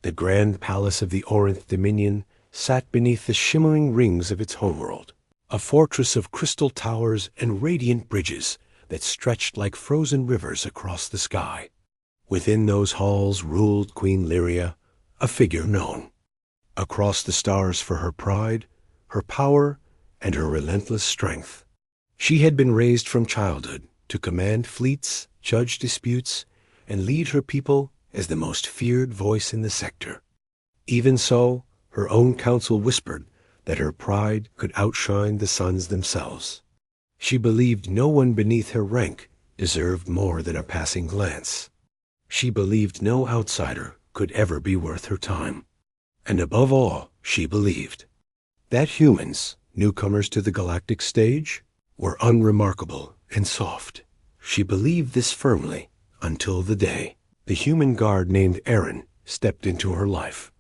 The grand palace of the Orinth Dominion sat beneath the shimmering rings of its homeworld, a fortress of crystal towers and radiant bridges that stretched like frozen rivers across the sky. Within those halls ruled Queen Lyria, a figure known across the stars for her pride, her power, and her relentless strength. She had been raised from childhood to command fleets, judge disputes, and lead her people as the most feared voice in the sector. Even so, her own council whispered that her pride could outshine the suns themselves. She believed no one beneath her rank deserved more than a passing glance. She believed no outsider could ever be worth her time. And above all, she believed that humans, newcomers to the galactic stage, were unremarkable and soft. She believed this firmly until the day the human guard named Aaron stepped into her life.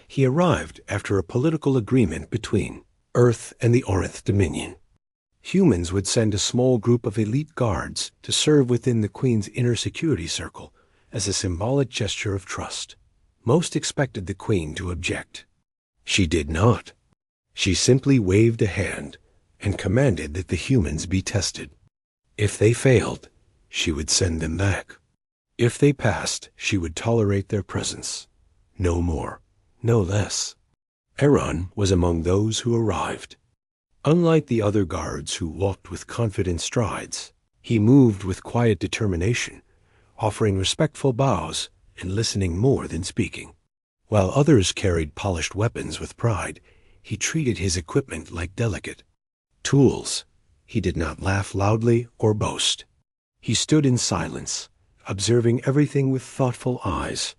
He arrived after a political agreement between Earth and the Orinth Dominion. Humans would send a small group of elite guards to serve within the Queen's inner security circle as a symbolic gesture of trust. Most expected the Queen to object. She did not. She simply waved a hand and commanded that the humans be tested. If they failed, she would send them back. If they passed, she would tolerate their presence. No more, no less. Aaron was among those who arrived. Unlike the other guards who walked with confident strides, he moved with quiet determination, offering respectful bows and listening more than speaking. While others carried polished weapons with pride, he treated his equipment like delicate tools. He did not laugh loudly or boast. He stood in silence, observing everything with thoughtful eyes.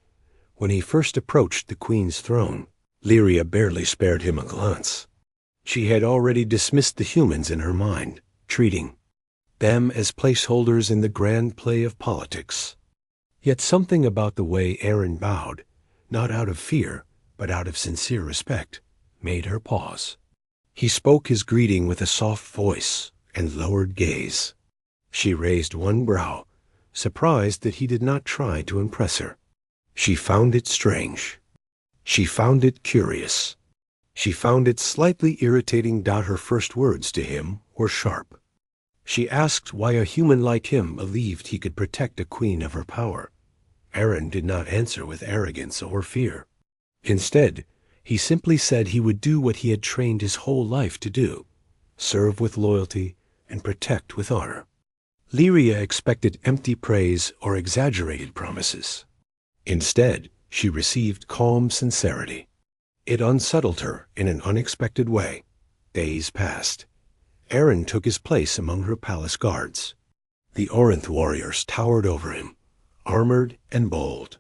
When he first approached the Queen's throne, Lyria barely spared him a glance. She had already dismissed the humans in her mind, treating them as placeholders in the grand play of politics. Yet something about the way Aaron bowed, not out of fear, but out of sincere respect, made her pause. He spoke his greeting with a soft voice and lowered gaze. She raised one brow, surprised that he did not try to impress her. She found it strange. She found it curious. She found it slightly irritating that her first words to him were sharp. She asked why a human like him believed he could protect a queen of her power. Aaron did not answer with arrogance or fear. Instead, he simply said he would do what he had trained his whole life to do, serve with loyalty and protect with honor. Lyria expected empty praise or exaggerated promises. Instead, she received calm sincerity. It unsettled her in an unexpected way. Days passed. Aaron took his place among her palace guards. The Orinth warriors towered over him, armored and bold.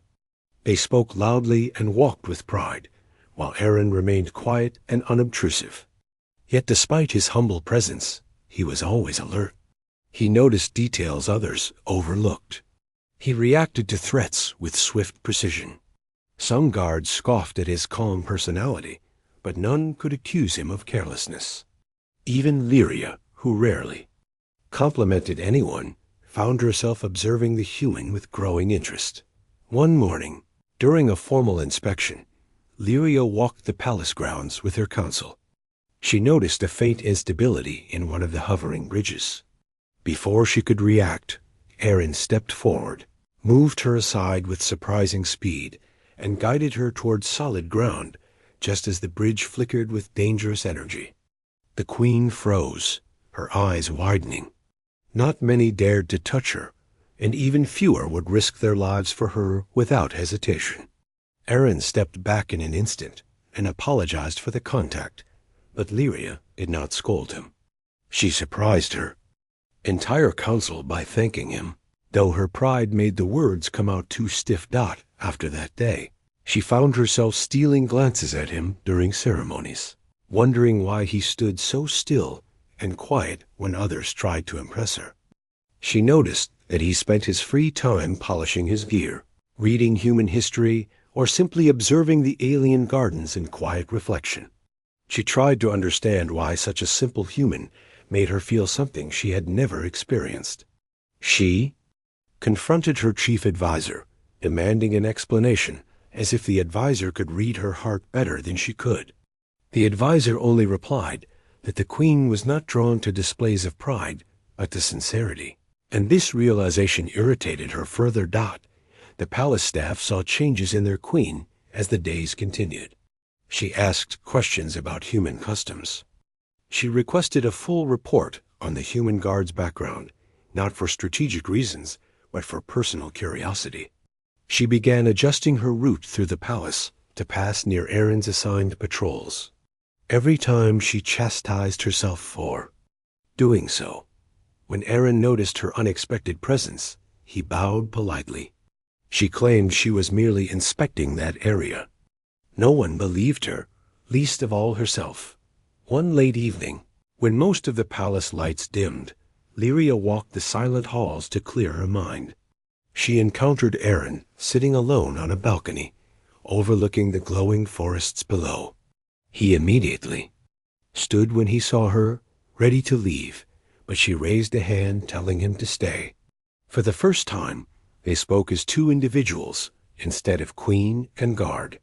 They spoke loudly and walked with pride, while Aaron remained quiet and unobtrusive. Yet despite his humble presence, he was always alert. He noticed details others overlooked. He reacted to threats with swift precision. Some guards scoffed at his calm personality, but none could accuse him of carelessness. Even Lyria, who rarely complimented anyone, found herself observing the human with growing interest. One morning, during a formal inspection, Lyria walked the palace grounds with her council. She noticed a faint instability in one of the hovering bridges. Before she could react, Aaron stepped forward, moved her aside with surprising speed, and guided her towards solid ground, just as the bridge flickered with dangerous energy. The Queen froze, her eyes widening. Not many dared to touch her, and even fewer would risk their lives for her without hesitation. Aaron stepped back in an instant and apologized for the contact, but Lyria did not scold him. She surprised her entire council by thanking him, though her pride made the words come out too stiff. After that day, she found herself stealing glances at him during ceremonies, wondering why he stood so still and quiet when others tried to impress her. She noticed that he spent his free time polishing his gear, reading human history, or simply observing the alien gardens in quiet reflection. She tried to understand why such a simple human made her feel something she had never experienced. She confronted her chief advisor, demanding an explanation as if the advisor could read her heart better than she could. The advisor only replied that the queen was not drawn to displays of pride, but to sincerity. And this realization irritated her further. The palace staff saw changes in their queen as the days continued. She asked questions about human customs. She requested a full report on the human guard's background, not for strategic reasons, but for personal curiosity. She began adjusting her route through the palace to pass near Aaron's assigned patrols. Every time she chastised herself for doing so. When Aaron noticed her unexpected presence, he bowed politely. She claimed she was merely inspecting that area. No one believed her, least of all herself. One late evening, when most of the palace lights dimmed, Lyria walked the silent halls to clear her mind. She encountered Aaron sitting alone on a balcony, overlooking the glowing forests below. He immediately stood when he saw her, ready to leave, but she raised a hand telling him to stay. For the first time, they spoke as two individuals instead of queen and guard.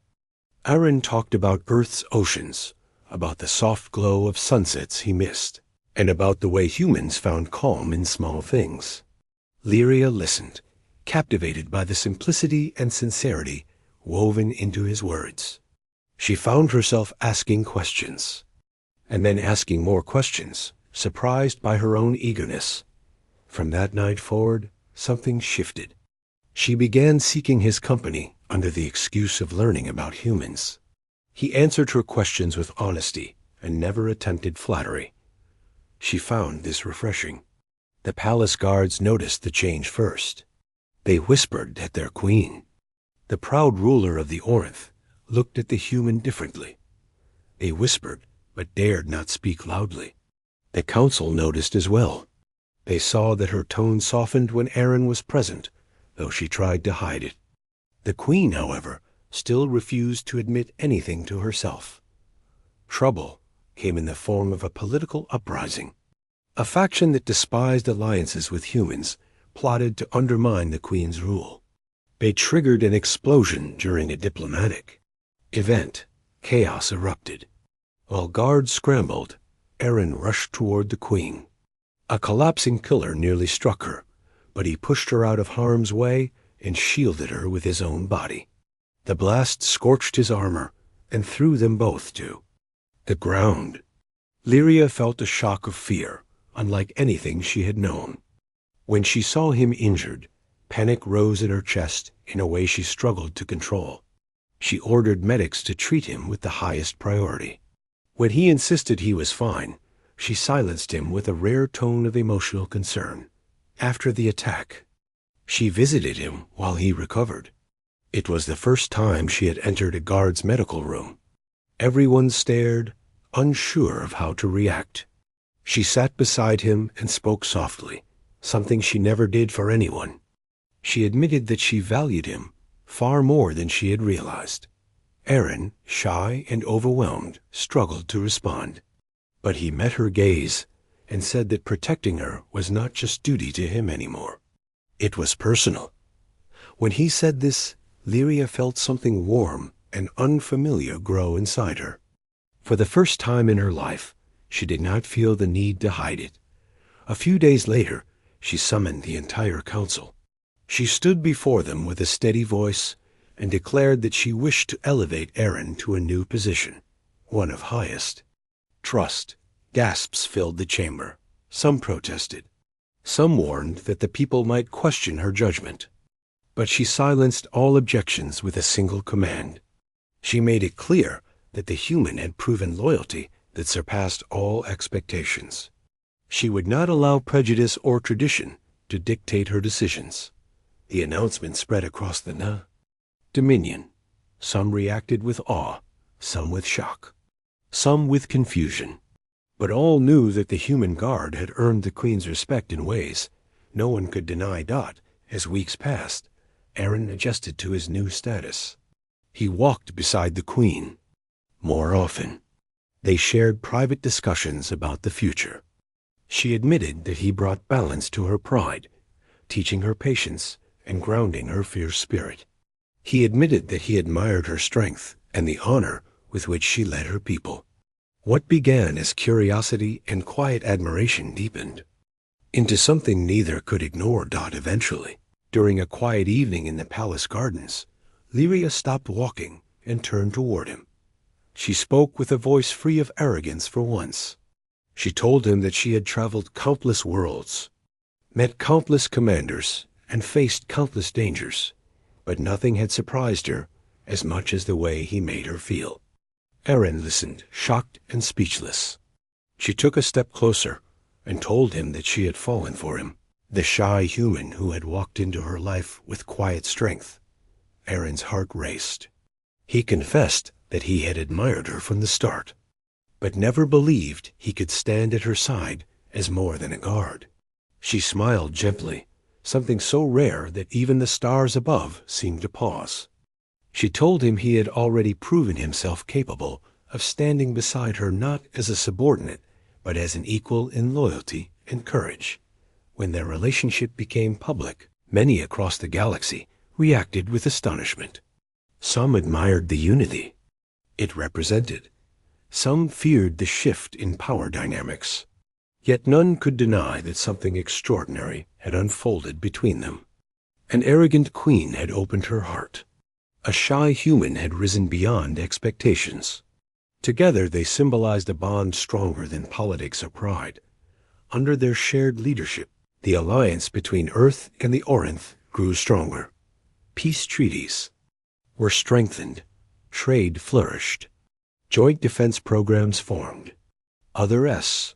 Aaron talked about Earth's oceans, about the soft glow of sunsets he missed, and about the way humans found calm in small things. Lyria listened, captivated by the simplicity and sincerity woven into his words. She found herself asking questions, and then asking more questions, surprised by her own eagerness. From that night forward, something shifted. She began seeking his company under the excuse of learning about humans. He answered her questions with honesty and never attempted flattery. She found this refreshing. The palace guards noticed the change first. They whispered at their queen. The proud ruler of the Orinth looked at the human differently. They whispered, but dared not speak loudly. The council noticed as well. They saw that her tone softened when Aaron was present, though she tried to hide it. The queen, however, still refused to admit anything to herself. Trouble came in the form of a political uprising. A faction that despised alliances with humans plotted to undermine the queen's rule. They triggered an explosion during a diplomatic event. Chaos erupted. While guards scrambled, Aaron rushed toward the queen. A collapsing pillar nearly struck her, but he pushed her out of harm's way and shielded her with his own body. The blast scorched his armor and threw them both to the ground. Lyria felt a shock of fear, unlike anything she had known. When she saw him injured, panic rose in her chest in a way she struggled to control. She ordered medics to treat him with the highest priority. When he insisted he was fine, she silenced him with a rare tone of emotional concern. After the attack, she visited him while he recovered. It was the first time she had entered a guard's medical room. Everyone stared, unsure of how to react. She sat beside him and spoke softly, something she never did for anyone. She admitted that she valued him far more than she had realized. Aaron, shy and overwhelmed, struggled to respond. But he met her gaze and said that protecting her was not just duty to him anymore. It was personal. When he said this, Lyria felt something warm and unfamiliar grow inside her. For the first time in her life, she did not feel the need to hide it. A few days later, she summoned the entire council. She stood before them with a steady voice and declared that she wished to elevate Aaron to a new position, one of highest trust. Gasps filled the chamber. Some protested. Some warned that the people might question her judgment. But she silenced all objections with a single command. She made it clear that the human had proven loyalty that surpassed all expectations. She would not allow prejudice or tradition to dictate her decisions. The announcement spread across the Dominion. Some reacted with awe, some with shock, some with confusion. But all knew that the human guard had earned the queen's respect in ways no one could deny. As weeks passed, Aaron adjusted to his new status. He walked beside the queen more often. They shared private discussions about the future. She admitted that he brought balance to her pride, teaching her patience and grounding her fierce spirit. He admitted that he admired her strength and the honor with which she led her people. What began as curiosity and quiet admiration deepened into something neither could ignore. Eventually, during a quiet evening in the palace gardens, Lyria stopped walking and turned toward him. She spoke with a voice free of arrogance for once. She told him that she had traveled countless worlds, met countless commanders, and faced countless dangers, but nothing had surprised her as much as the way he made her feel. Aaron listened, shocked and speechless. She took a step closer and told him that she had fallen for him, the shy human who had walked into her life with quiet strength. Aaron's heart raced. He confessed that he had admired her from the start, but never believed he could stand at her side as more than a guard. She smiled gently, something so rare that even the stars above seemed to pause. She told him he had already proven himself capable of standing beside her not as a subordinate, but as an equal in loyalty and courage. When their relationship became public, many across the galaxy reacted with astonishment. Some admired the unity it represented. Some feared the shift in power dynamics. Yet none could deny that something extraordinary had unfolded between them. An arrogant queen had opened her heart. A shy human had risen beyond expectations. Together they symbolized a bond stronger than politics or pride. Under their shared leadership, the alliance between Earth and the Orinth grew stronger. Peace treaties were strengthened. Trade flourished. Joint defense programs formed. Other S